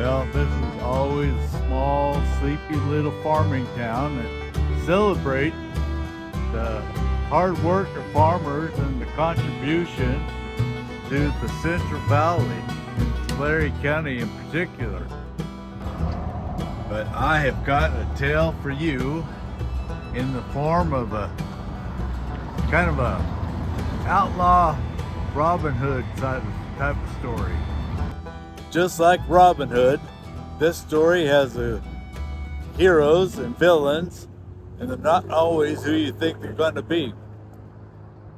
Well, this is always a small, sleepy little farming town that celebrates the hard work of farmers and the contribution to the Central Valley, in Tulare County in particular. But I have got a tale for you in the form of a kind of a outlaw Robin Hood type of story. Just like Robin Hood, this story has heroes and villains, and they're not always who you think they're going to be.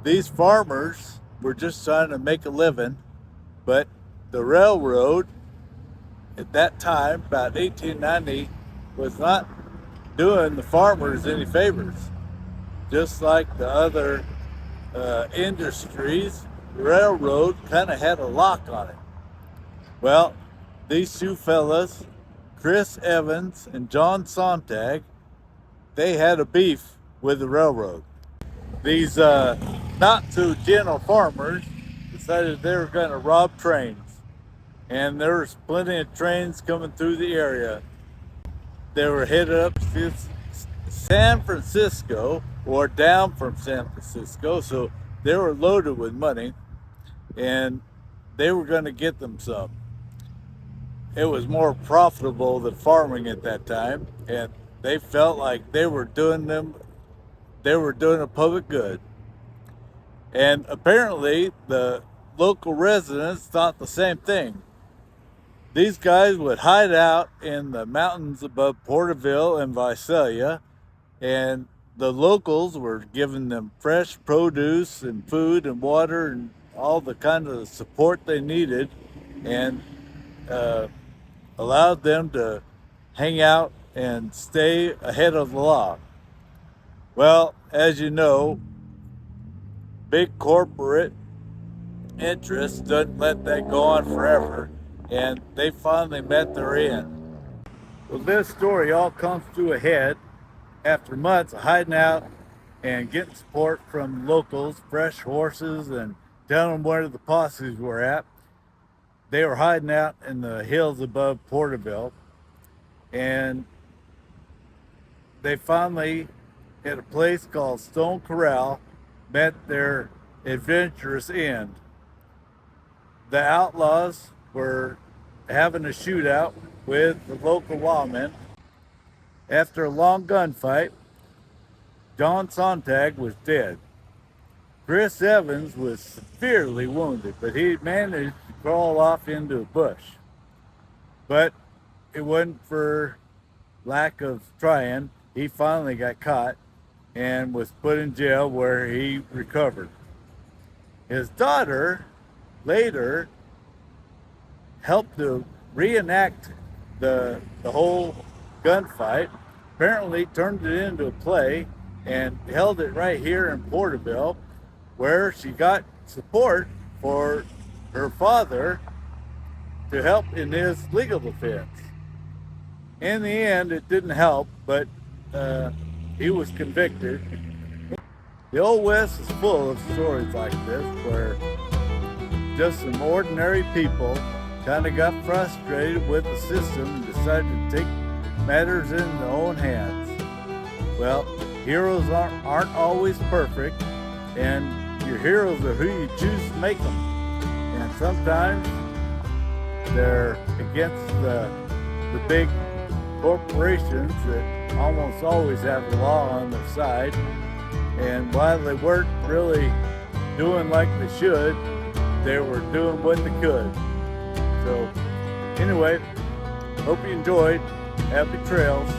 These farmers were just trying to make a living, but the railroad at that time, about 1890, was not doing the farmers any favors. Just like the other industries, the railroad kind of had a lock on it. Well, these two fellas, Chris Evans and John Sontag, they had a beef with the railroad. These not too gentle farmers decided they were going to rob trains, and there was plenty of trains coming through the area. They were headed up to San Francisco or down from San Francisco, so they were loaded with money, and they were going to get them some. It was more profitable than farming at that time, and they felt like they were doing a public good. And apparently the local residents thought the same thing. These guys would hide out in the mountains above Porterville and Visalia, and the locals were giving them fresh produce and food and water and all the kind of support they needed, and allowed them to hang out and stay ahead of the law. Well, as you know, big corporate interests doesn't let that go on forever, and they finally met their end. Well, this story all comes to a head after months of hiding out and getting support from locals, fresh horses, and telling them where the posses were at. They were hiding out in the hills above Porterville, and they finally, at a place called Stone Corral, met their adventurous end. The outlaws were having a shootout with the local lawmen. After a long gunfight, John Sontag was dead. Chris Evans was severely wounded, but he managed to crawl off into a bush. But it wasn't for lack of trying. He finally got caught and was put in jail, where he recovered. His daughter later helped to reenact the whole gunfight, apparently turned it into a play and held it right here in Porterville, where she got support for her father to help in his legal defense. In the end, it didn't help, but he was convicted. The Old West is full of stories like this, where just some ordinary people kind of got frustrated with the system and decided to take matters in their own hands. Well, heroes aren't always perfect, and your heroes are who you choose to make them. And sometimes they're against the big corporations that almost always have the law on their side. And while they weren't really doing like they should, they were doing what they could. So anyway, hope you enjoyed. Happy trails.